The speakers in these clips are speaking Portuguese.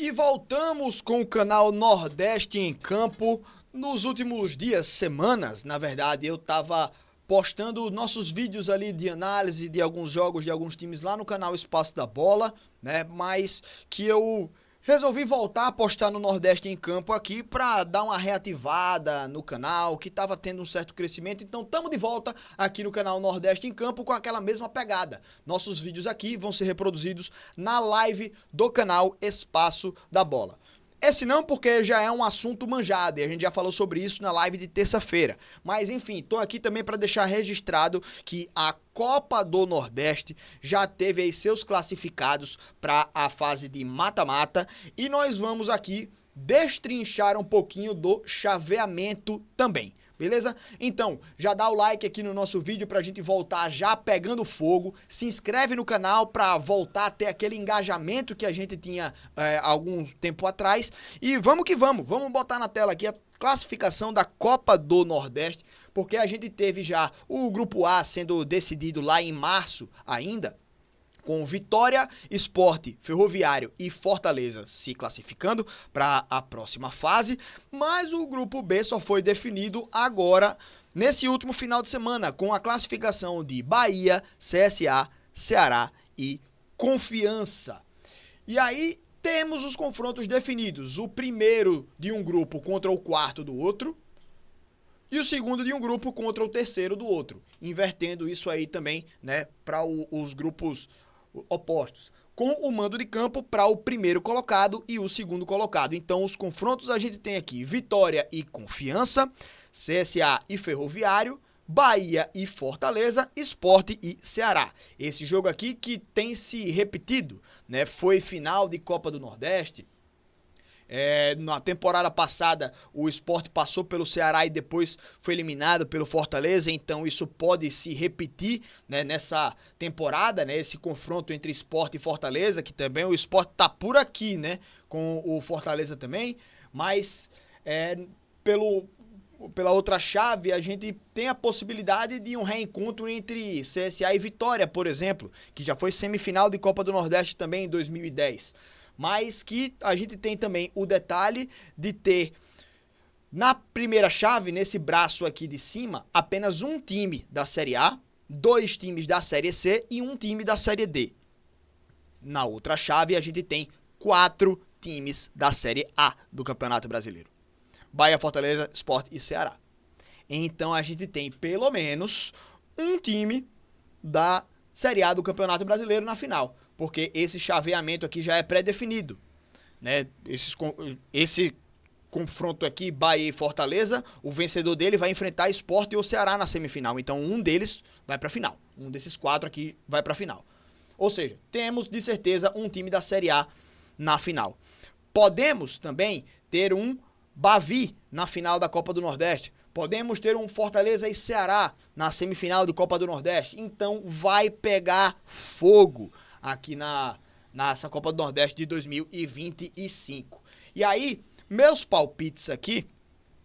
E voltamos com o canal Nordeste em Campo. Nos últimos dias, semanas, na verdade, eu tava postando nossos vídeos ali de análise de alguns jogos de alguns times lá no canal Espaço da Bola, né? Mas que eu resolvi voltar a postar no Nordeste em Campo aqui para dar uma reativada no canal, que estava tendo um certo crescimento. Então estamos de volta aqui no canal Nordeste em Campo com aquela mesma pegada. Nossos vídeos aqui vão ser reproduzidos na live do canal Espaço da Bola. Esse não, porque já é um assunto manjado e a gente já falou sobre isso na live de terça-feira. Mas enfim, tô aqui também para deixar registrado que a Copa do Nordeste já teve aí seus classificados para a fase de mata-mata e nós vamos aqui destrinchar um pouquinho do chaveamento também. Beleza? Então, já dá o like aqui no nosso vídeo pra gente voltar já pegando fogo. Se inscreve no canal pra voltar a ter aquele engajamento que a gente tinha algum tempo atrás. E vamos que vamos. Vamos botar na tela aqui a classificação da Copa do Nordeste, porque a gente teve já o Grupo A sendo decidido lá em março ainda, com Vitória, Sport, Ferroviário e Fortaleza se classificando para a próxima fase, mas o grupo B só foi definido agora, nesse último final de semana, com a classificação de Bahia, CSA, Ceará e Confiança. E aí temos os confrontos definidos, o primeiro de um grupo contra o quarto do outro, e o segundo de um grupo contra o terceiro do outro, invertendo isso aí também, né, para os grupos opostos, com o mando de campo para o primeiro colocado e o segundo colocado. Então os confrontos a gente tem aqui Vitória e Confiança, CSA e Ferroviário, Bahia e Fortaleza, Sport e Ceará. Esse jogo aqui que tem se repetido, né? Foi final de Copa do Nordeste. Na temporada passada o Sport passou pelo Ceará e depois foi eliminado pelo Fortaleza, então isso pode se repetir, né, nessa temporada, né, esse confronto entre Sport e Fortaleza, que também o Sport tá por aqui, né, com o Fortaleza também, mas pela outra chave a gente tem a possibilidade de um reencontro entre CSA e Vitória, por exemplo, que já foi semifinal de Copa do Nordeste também em 2010. Mas que a gente tem também o detalhe de ter na primeira chave, nesse braço aqui de cima, apenas um time da Série A, 2 times da Série C e um time da Série D. Na outra chave a gente tem 4 times da Série A do Campeonato Brasileiro: Bahia, Fortaleza, Sport e Ceará. Então a gente tem pelo menos um time da Série A do Campeonato Brasileiro na final, porque esse chaveamento aqui já é pré-definido, né? Esse confronto aqui, Bahia e Fortaleza, o vencedor dele vai enfrentar Sport e o Ceará na semifinal. Então um deles vai para a final, um desses 4 aqui vai para a final. Ou seja, temos de certeza um time da Série A na final. Podemos também ter um Bavi na final da Copa do Nordeste. Podemos ter um Fortaleza e Ceará na semifinal de Copa do Nordeste. Então vai pegar fogo aqui nessa Copa do Nordeste de 2025. E aí, meus palpites aqui,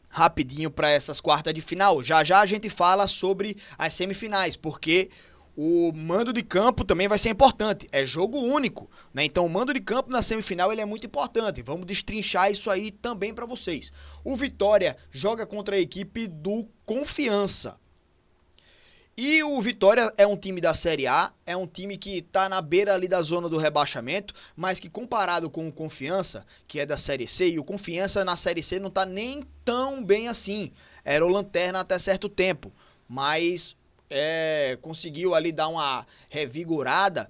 rapidinho para essas quartas de final. Já já a gente fala sobre as semifinais, porque o mando de campo também vai ser importante. É jogo único, né? Então o mando de campo na semifinal ele é muito importante. Vamos destrinchar isso aí também para vocês. O Vitória joga contra a equipe do Confiança. E o Vitória é um time da Série A, é um time que está na beira ali da zona do rebaixamento, mas que comparado com o Confiança, que é da Série C, e o Confiança na Série C não está nem tão bem assim. Era o lanterna até certo tempo, mas conseguiu ali dar uma revigorada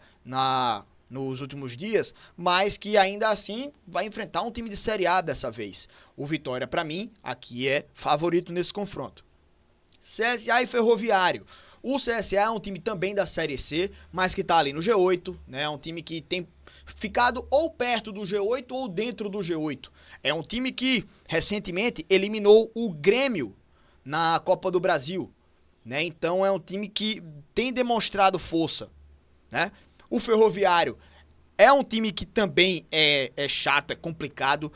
nos últimos dias, mas que ainda assim vai enfrentar um time de Série A dessa vez. O Vitória, para mim, aqui é favorito nesse confronto. CSA e Ferroviário. O CSA é um time também da Série C, mas que está ali no G8, né? É um time que tem ficado ou perto do G8 ou dentro do G8. É um time que recentemente eliminou o Grêmio na Copa do Brasil, né? Então é um time que tem demonstrado força, né? O Ferroviário É um time que também é chato, é complicado.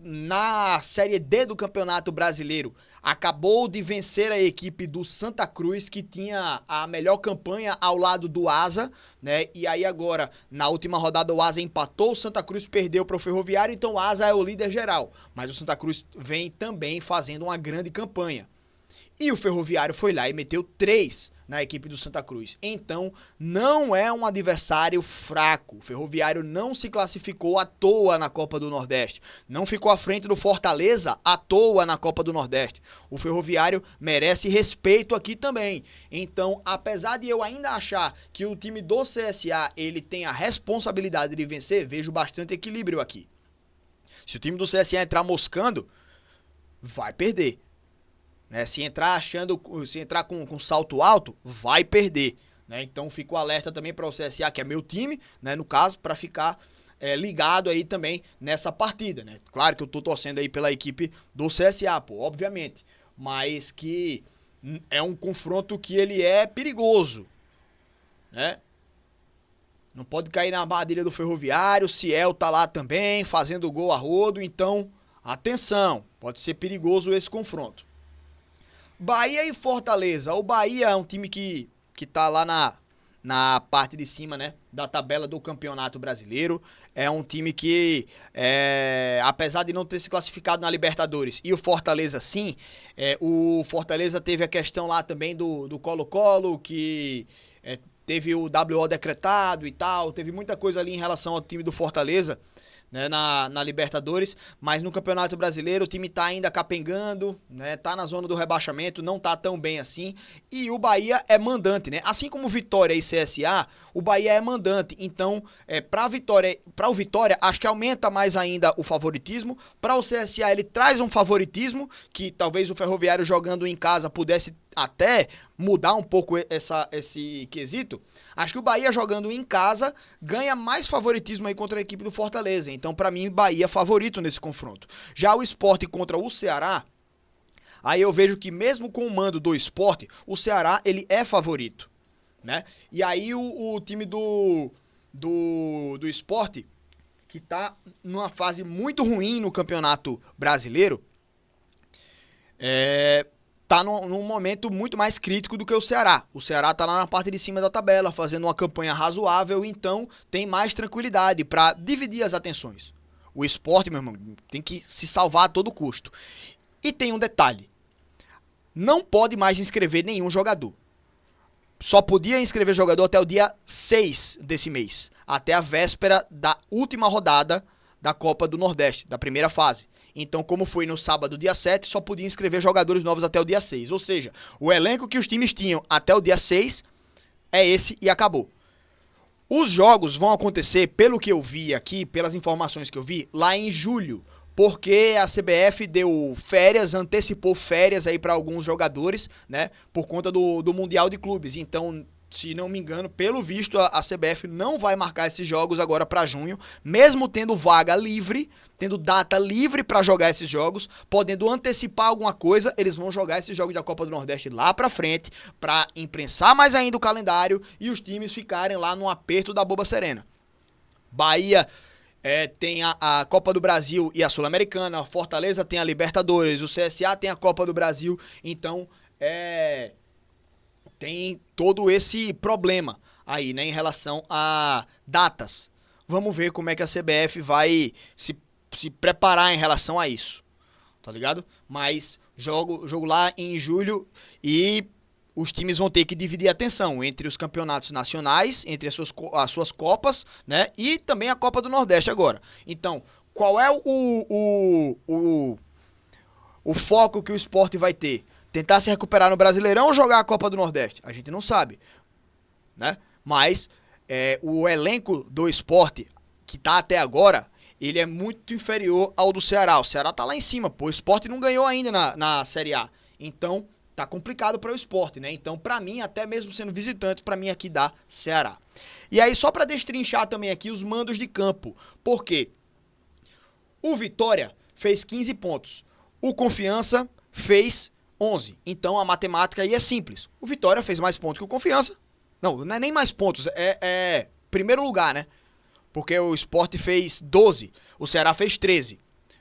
Na Série D do Campeonato Brasileiro, acabou de vencer a equipe do Santa Cruz, que tinha a melhor campanha ao lado do Asa, né? E aí agora, na última rodada, o Asa empatou, o Santa Cruz perdeu para o Ferroviário, então o Asa é o líder geral. Mas o Santa Cruz vem também fazendo uma grande campanha. E o Ferroviário foi lá e meteu 3 na equipe do Santa Cruz. Então, não é um adversário fraco. O Ferroviário não se classificou à toa na Copa do Nordeste. Não ficou à frente do Fortaleza à toa na Copa do Nordeste. O Ferroviário merece respeito aqui também. Então, apesar de eu ainda achar que o time do CSA ele tem a responsabilidade de vencer, vejo bastante equilíbrio aqui. Se o time do CSA entrar moscando, vai perder. Né? Se entrar com salto alto, vai perder. Né? Então fico alerta também para o CSA, que é meu time, né? No caso, para ficar ligado aí também nessa partida. Né? Claro que eu tô torcendo aí pela equipe do CSA, pô, obviamente. Mas que é um confronto que ele é perigoso. Né? Não pode cair na armadilha do Ferroviário, o Ciel tá lá também, fazendo gol a rodo, então atenção, pode ser perigoso esse confronto. Bahia e Fortaleza. O Bahia é um time que tá lá na parte de cima, né, da tabela do Campeonato Brasileiro. É um time que, apesar de não ter se classificado na Libertadores, e o Fortaleza sim, o Fortaleza teve a questão lá também do Colo-Colo, que teve o WO decretado e tal, teve muita coisa ali em relação ao time do Fortaleza, né, na Libertadores, mas no Campeonato Brasileiro o time tá ainda capengando, né, tá na zona do rebaixamento, não tá tão bem assim, e o Bahia é mandante, né, assim como Vitória e CSA, o Bahia é mandante, então para o Vitória acho que aumenta mais ainda o favoritismo, para o CSA ele traz um favoritismo, que talvez o Ferroviário jogando em casa pudesse até mudar um pouco esse quesito. Acho que o Bahia jogando em casa ganha mais favoritismo aí contra a equipe do Fortaleza. Então, para mim, Bahia favorito nesse confronto. Já o Sport contra o Ceará, aí eu vejo que mesmo com o mando do Sport, o Ceará ele é favorito, né? E aí o time do Sport, que tá numa fase muito ruim no Campeonato Brasileiro, tá num momento muito mais crítico do que o Ceará. O Ceará tá lá na parte de cima da tabela, fazendo uma campanha razoável, então tem mais tranquilidade para dividir as atenções. O Sport, meu irmão, tem que se salvar a todo custo. E tem um detalhe: não pode mais inscrever nenhum jogador. Só podia inscrever jogador até o dia 6 desse mês, até a véspera da última rodada da Copa do Nordeste, da primeira fase. Então, como foi no sábado, dia 7, só podia inscrever jogadores novos até o dia 6. Ou seja, o elenco que os times tinham até o dia 6 é esse e acabou. Os jogos vão acontecer, pelo que eu vi aqui, pelas informações que eu vi, lá em julho. Porque a CBF deu férias, antecipou férias aí para alguns jogadores, né? Por conta do Mundial de Clubes. Então, se não me engano, pelo visto, a CBF não vai marcar esses jogos agora para junho, mesmo tendo vaga livre, tendo data livre para jogar esses jogos, podendo antecipar alguma coisa, eles vão jogar esses jogos da Copa do Nordeste lá para frente, para imprensar mais ainda o calendário e os times ficarem lá no aperto da boba serena. Bahia tem a Copa do Brasil e a Sul-Americana, Fortaleza tem a Libertadores, o CSA tem a Copa do Brasil, então tem todo esse problema aí, né, em relação a datas. Vamos ver como é que a CBF vai se preparar em relação a isso, tá ligado? Mas jogo lá em julho e os times vão ter que dividir a atenção entre os campeonatos nacionais, entre as suas copas, né, e também a Copa do Nordeste agora. Então, qual é o foco que o Sport vai ter? Tentar se recuperar no Brasileirão ou jogar a Copa do Nordeste? A gente não sabe, né? Mas o elenco do Sport, que tá até agora, ele é muito inferior ao do Ceará. O Ceará tá lá em cima, pô. O Sport não ganhou ainda na Série A. Então, tá complicado para o Sport, né? Então, para mim, até mesmo sendo visitante, para mim aqui dá Ceará. E aí, só para destrinchar também aqui os mandos de campo. Por quê? O Vitória fez 15 pontos. O Confiança fez 11. Então, a matemática aí é simples. O Vitória fez mais pontos que o Confiança. Não é nem mais pontos, primeiro lugar, né? Porque o Sport fez 12, o Ceará fez 13.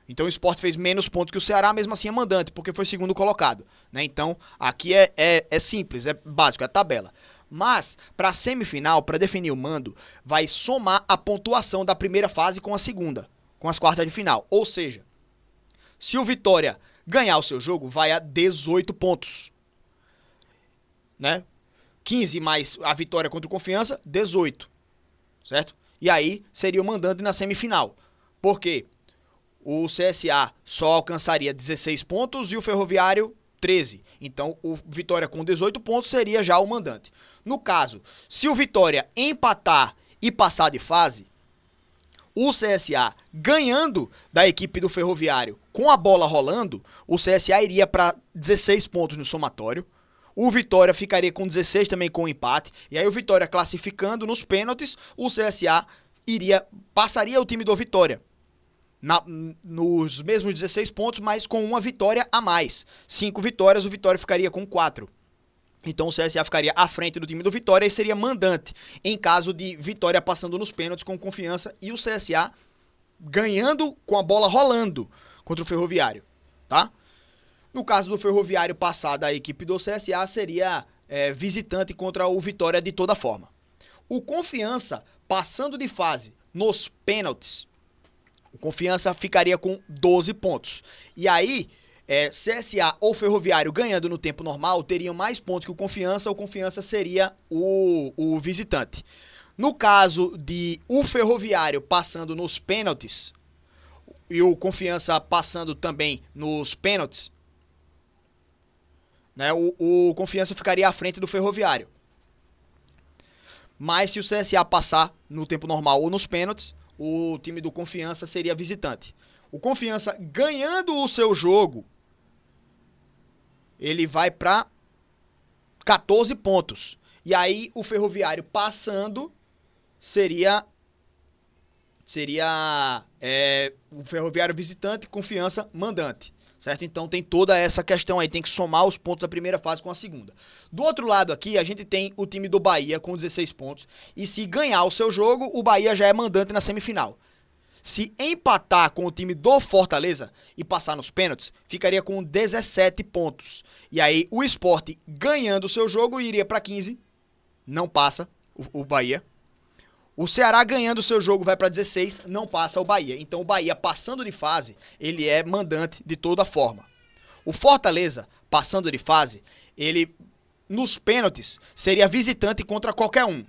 Então o Sport fez menos pontos que o Ceará, mesmo assim é mandante, porque foi segundo colocado, né? Então aqui é simples, é básico, é tabela. Mas, para a semifinal, para definir o mando, vai somar a pontuação da primeira fase com a segunda, com as quartas de final. Ou seja, se o Vitória ganhar o seu jogo, vai a 18 pontos, né? 15 mais a vitória contra o Confiança, 18, certo? E aí seria o mandante na semifinal. Por quê? O CSA só alcançaria 16 pontos e o Ferroviário 13. Então, o Vitória com 18 pontos seria já o mandante. No caso, se o Vitória empatar e passar de fase, o CSA ganhando da equipe do Ferroviário com a bola rolando, o CSA iria para 16 pontos no somatório. O Vitória ficaria com 16 também com o empate. E aí o Vitória classificando nos pênaltis, o CSA passaria o time do Vitória. Nos mesmos 16 pontos, mas com uma vitória a mais. 5 vitórias, o Vitória ficaria com 4. Então o CSA ficaria à frente do time do Vitória e seria mandante em caso de Vitória passando nos pênaltis com Confiança e o CSA ganhando com a bola rolando contra o Ferroviário, tá? No caso do Ferroviário passar da equipe do CSA, seria visitante contra o Vitória de toda forma. O Confiança passando de fase nos pênaltis, o Confiança ficaria com 12 pontos. E aí, CSA ou Ferroviário ganhando no tempo normal, teriam mais pontos que o Confiança seria o visitante. No caso de o Ferroviário passando nos pênaltis e o Confiança passando também nos pênaltis, né, o Confiança ficaria à frente do Ferroviário. Mas se o CSA passar no tempo normal ou nos pênaltis, o time do Confiança seria visitante. O Confiança ganhando o seu jogo, ele vai para 14 pontos. E aí o Ferroviário passando seria o Ferroviário visitante, Confiança mandante. Certo? Então tem toda essa questão aí, tem que somar os pontos da primeira fase com a segunda. Do outro lado aqui, a gente tem o time do Bahia com 16 pontos, e se ganhar o seu jogo, o Bahia já é mandante na semifinal. Se empatar com o time do Fortaleza e passar nos pênaltis, ficaria com 17 pontos. E aí o Sport ganhando o seu jogo iria para 15, não passa o Bahia. O Ceará ganhando o seu jogo vai para 16, não passa o Bahia. Então o Bahia passando de fase, ele é mandante de toda forma. O Fortaleza passando de fase, ele nos pênaltis seria visitante contra qualquer um.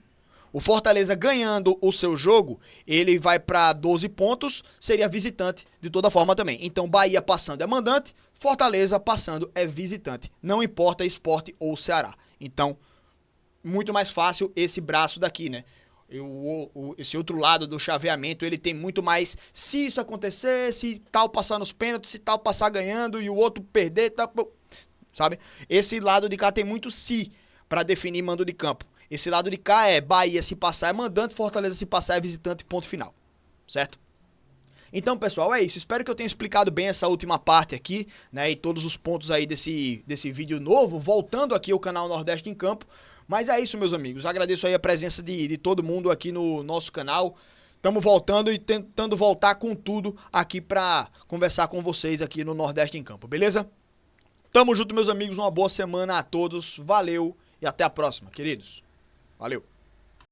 O Fortaleza ganhando o seu jogo, ele vai para 12 pontos, seria visitante de toda forma também. Então Bahia passando é mandante, Fortaleza passando é visitante. Não importa Sport ou Ceará. Então, muito mais fácil esse braço daqui, né? Esse outro lado do chaveamento, ele tem muito mais se isso acontecer, se tal passar nos pênaltis, se tal passar ganhando e o outro perder, tá, sabe? Esse lado de cá tem muito se para definir mando de campo. Esse lado de cá é Bahia se passar é mandante, Fortaleza se passar é visitante, ponto final, certo? Então, pessoal, é isso. Espero que eu tenha explicado bem essa última parte aqui, né, e todos os pontos aí desse vídeo novo, voltando aqui ao canal Nordeste em Campo. Mas é isso, meus amigos. Agradeço aí a presença de todo mundo aqui no nosso canal. Estamos voltando e tentando voltar com tudo aqui para conversar com vocês aqui no Nordeste em Campo, beleza? Tamo junto, meus amigos. Uma boa semana a todos. Valeu e até a próxima, queridos. Valeu.